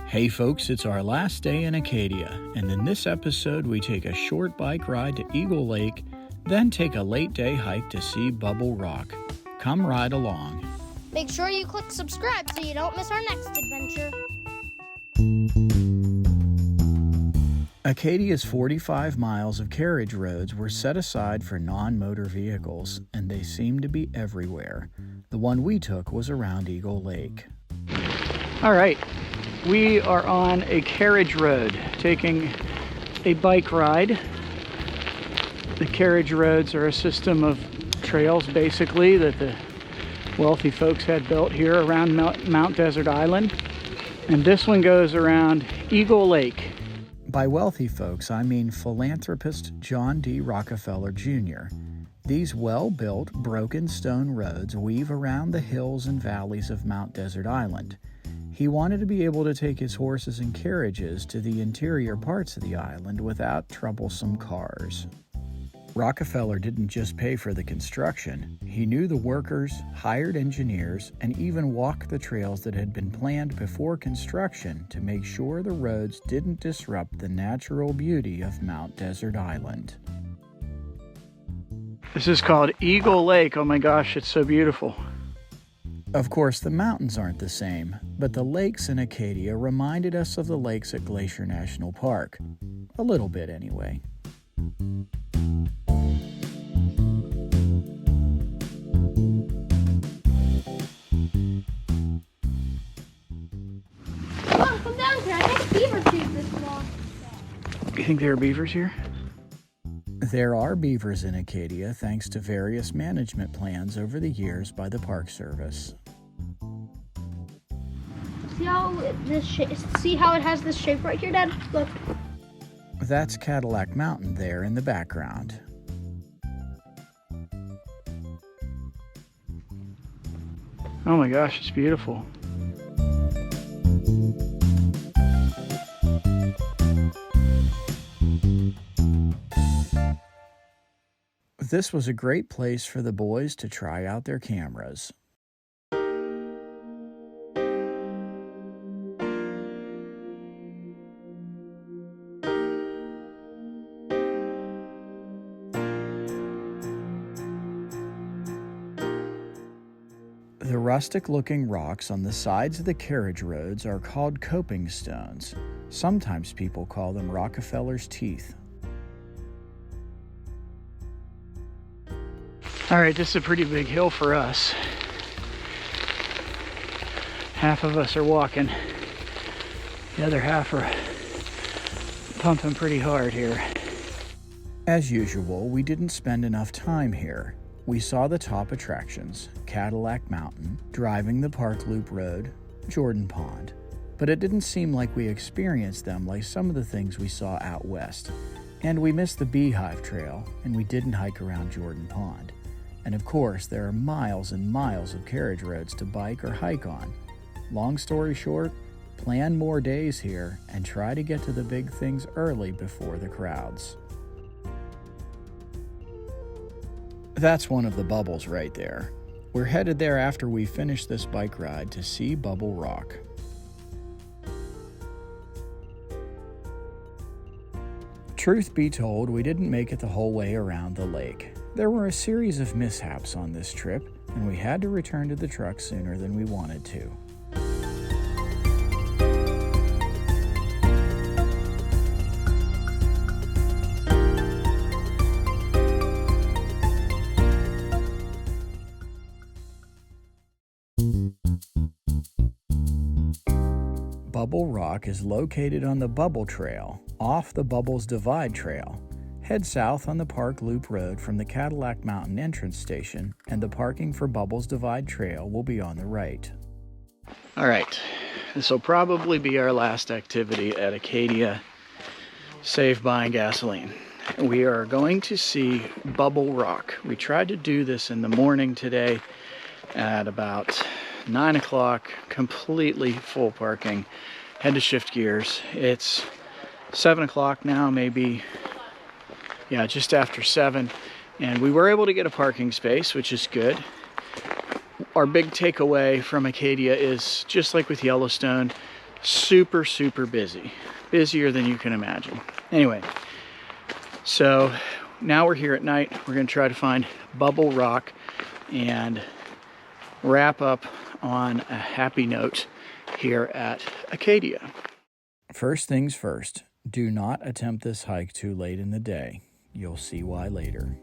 Hey folks, it's our last day in Acadia, and in this episode we take a short bike ride to Eagle Lake, then take a late day hike to see Bubble Rock. Come ride along. Make sure you click subscribe so you don't miss our next adventure. Acadia's 45 miles of carriage roads were set aside for non-motor vehicles, and they seem to be everywhere. The one we took was around Eagle Lake. All right. We are on a carriage road, taking a bike ride. The carriage roads are a system of trails, basically, that the wealthy folks had built here around Mount Desert Island. And this one goes around Eagle Lake. By wealthy folks, I mean philanthropist John D. Rockefeller Jr. These well-built, broken stone roads weave around the hills and valleys of Mount Desert Island. He wanted to be able to take his horses and carriages to the interior parts of the island without troublesome cars. Rockefeller didn't just pay for the construction. He knew the workers, hired engineers, and even walked the trails that had been planned before construction to make sure the roads didn't disrupt the natural beauty of Mount Desert Island. This is called Eagle Lake. Oh my gosh, it's so beautiful. Of course, the mountains aren't the same, but the lakes in Acadia reminded us of the lakes at Glacier National Park. A little bit, anyway. Oh, come down here. I think beaver tube this long. You think there are beavers here? There are beavers in Acadia thanks to various management plans over the years by the Park Service. See how it has this shape right here, Dad? Look. That's Cadillac Mountain there in the background. Oh my gosh, it's beautiful. This was a great place for the boys to try out their cameras. The rustic-looking rocks on the sides of the carriage roads are called coping stones. Sometimes people call them Rockefeller's teeth. All right, this is a pretty big hill for us. Half of us are walking. The other half are pumping pretty hard here. As usual, we didn't spend enough time here. We saw the top attractions, Cadillac Mountain, driving the Park Loop Road, Jordan Pond, but it didn't seem like we experienced them like some of the things we saw out west. And we missed the Beehive Trail, and we didn't hike around Jordan Pond. And of course, there are miles and miles of carriage roads to bike or hike on. Long story short, plan more days here and try to get to the big things early before the crowds. That's one of the bubbles right there. We're headed there after we finish this bike ride to see Bubble Rock. Truth be told, we didn't make it the whole way around the lake. There were a series of mishaps on this trip, and we had to return to the truck sooner than we wanted to. Bubble Rock is located on the Bubble Trail, off the Bubbles Divide Trail. Head south on the Park Loop Road from the Cadillac Mountain entrance station, and the parking for Bubbles Divide Trail will be on the right. All right, this will probably be our last activity at Acadia, save buying gasoline. We are going to see Bubble Rock. We tried to do this in the morning today at about 9 o'clock, completely full parking. Had to shift gears. It's 7 o'clock now, maybe, yeah, just after 7. And we were able to get a parking space, which is good. Our big takeaway from Acadia is, just like with Yellowstone, super, super busy. Busier than you can imagine. Anyway, so now we're here at night. We're gonna try to find Bubble Rock and wrap up on a happy note here at Acadia. First things first, do not attempt this hike too late in the day. You'll see why later.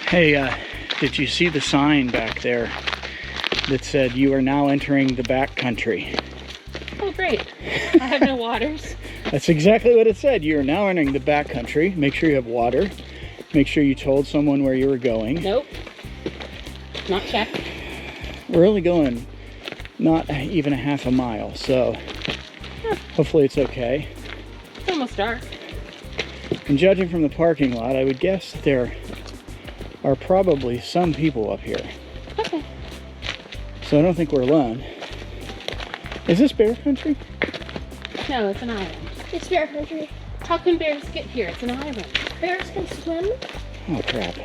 Hey, did you see the sign back there that said you are now entering the backcountry? Oh, great. I have no waters. That's exactly what it said. You are now entering the backcountry. Make sure you have water. Make sure you told someone where you were going. Nope. Not checked. We're only going not even a half a mile, so hopefully it's okay. It's almost dark. And judging from the parking lot, I would guess that there are probably some people up here. Okay. So I don't think we're alone. Is this bear country? No, it's an island. It's bear country. How can bears get here? It's an island. Bears can swim. Oh, crap.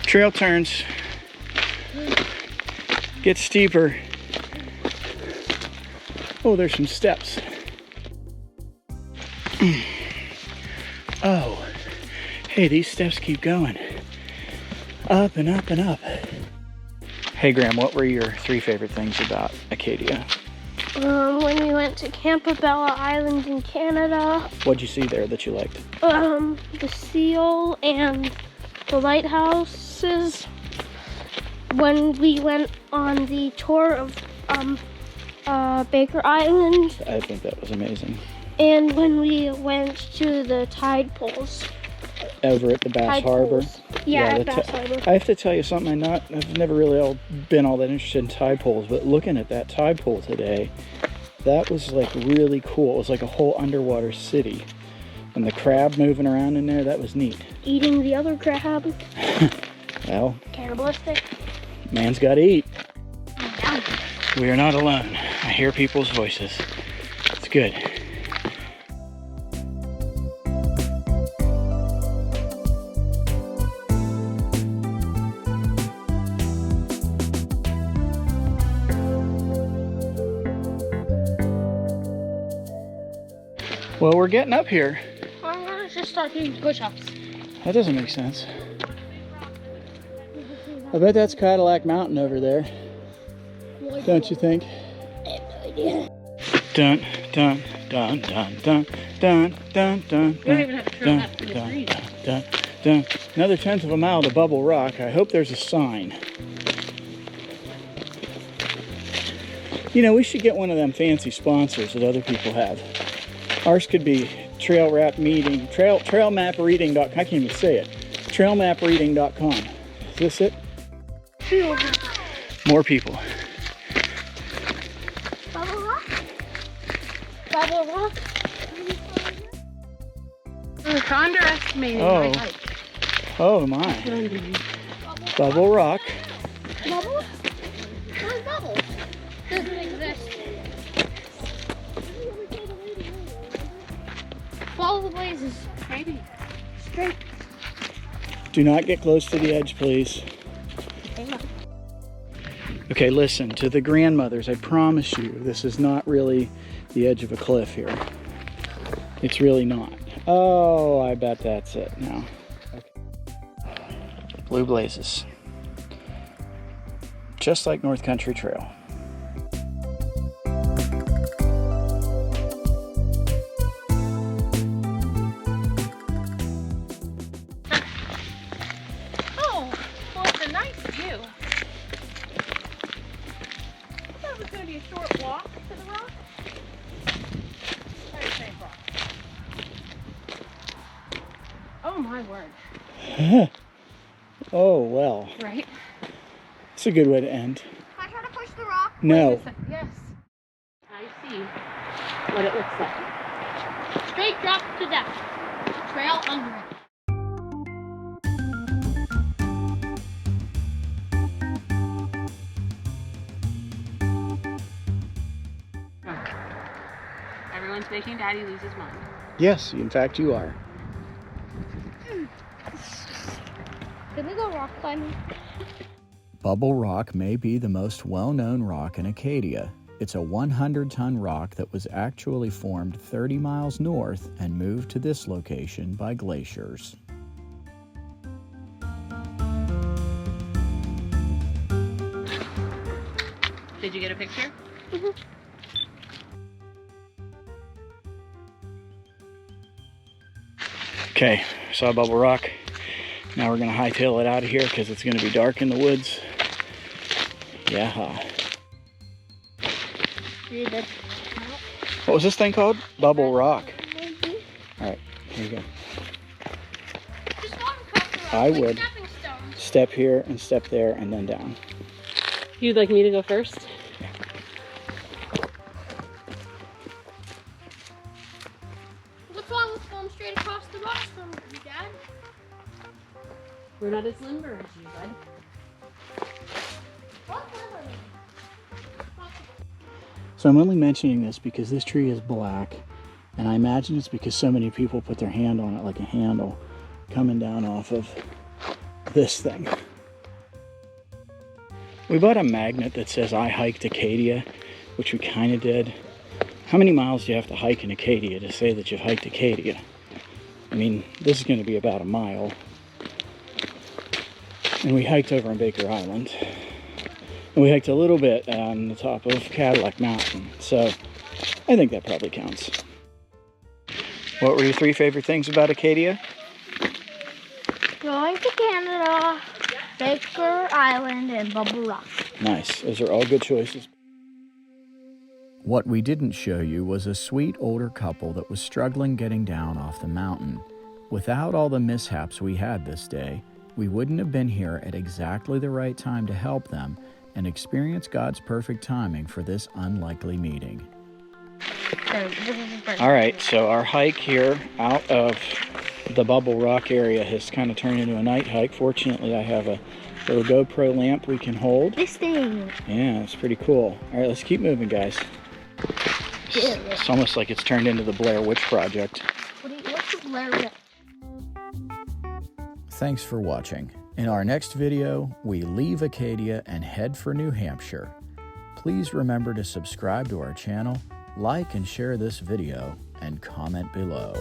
Trail turns. Get steeper. Oh, there's some steps. Oh, hey, these steps keep going. Up and up and up. Hey, Graham, what were your 3 favorite things about Acadia? When we went to Campobella Island in Canada. What'd you see there that you liked? The seal and the lighthouses. When we went on the tour of Baker Island. I think that was amazing. And when we went to the tide pools. Over at the Bass Tide Harbor. pools. Yeah, at Bass Harbor. I have to tell you something. I've never really been all that interested in tide pools, but looking at that tide pool today, that was like really cool. It was like a whole underwater city, and the crab moving around in there. That was neat. Eating the other crab. Well, Cannibalistic. man's got to eat. We are not alone. I hear people's voices. It's good. Well, we're getting up here. I'm gonna just start doing push-ups. That doesn't make sense. I bet that's Cadillac Mountain over there. Don't you think? Dun dun dun dun dun dun dun dun. You don't even have to turn left to the green. Dun dun. Another 1/10 of a mile to Bubble Rock. I hope there's a sign. You know, we should get one of them fancy sponsors that other people have. Ours could be trail map reading. I can't even say it. Trailmapreading.com. Is this it? More people. Bubble Rock? Bubble Rock? You're underestimating Oh. my height. Oh my. Bubble Rock. Bubble? Where's Bubble? Doesn't exist. Follow the blazes. Maybe. Straight. Do not get close to the edge, please. Okay, listen, to the grandmothers, I promise you, this is not really the edge of a cliff here. It's really not. Oh, I bet that's it now. Okay. Blue blazes. Just like North Country Trail. Oh, well, it's a nice view. I thought it was going to be a short walk to the rock. Very safe rock. Oh, my word. Oh, well. Right? It's a good way to end. Can I try to push the rock? No. Wait a sec. Yes. I see what it looks like. Straight drop to depth. Trail under it. one's making Daddy lose his mind. Yes, in fact, you are. Can we go rock climbing? Bubble Rock may be the most well-known rock in Acadia. It's a 100-ton rock that was actually formed 30 miles north and moved to this location by glaciers. Did you get a picture? Okay, saw Bubble Rock. Now we're gonna hightail it out of here because it's gonna be dark in the woods. Yeah. What was this thing called? Bubble Rock. All right, here you go. Just go across the rock, I like would. stepping stones. Step here and step there and then down. You'd like me to go first? What's wrong with going straight across the rocks from you, Dad? We're not as limber as you, bud. What's limber? So I'm only mentioning this because this tree is black, and I imagine it's because so many people put their hand on it like a handle coming down off of this thing. We bought a magnet that says I hiked Acadia, which we kind of did. How many miles do you have to hike in Acadia to say that you've hiked Acadia? I mean, this is going to be about a mile. And we hiked over on Baker Island. And we hiked a little bit on the top of Cadillac Mountain. So I think that probably counts. What were your 3 favorite things about Acadia? Going to Canada, Baker Island, and Bubble Rock. Nice. Those are all good choices. What we didn't show you was a sweet older couple that was struggling getting down off the mountain. Without all the mishaps we had this day, we wouldn't have been here at exactly the right time to help them and experience God's perfect timing for this unlikely meeting. All right, so our hike here out of the Bubble Rock area has kind of turned into a night hike. Fortunately, I have a little GoPro lamp we can hold. This thing. Yeah, it's pretty cool. All right, let's keep moving, guys. It's almost like it's turned into the Blair Witch Project. What's the Blair Witch? Thanks for watching. In our next video, we leave Acadia and head for New Hampshire. Please remember to subscribe to our channel, like and share this video, and comment below.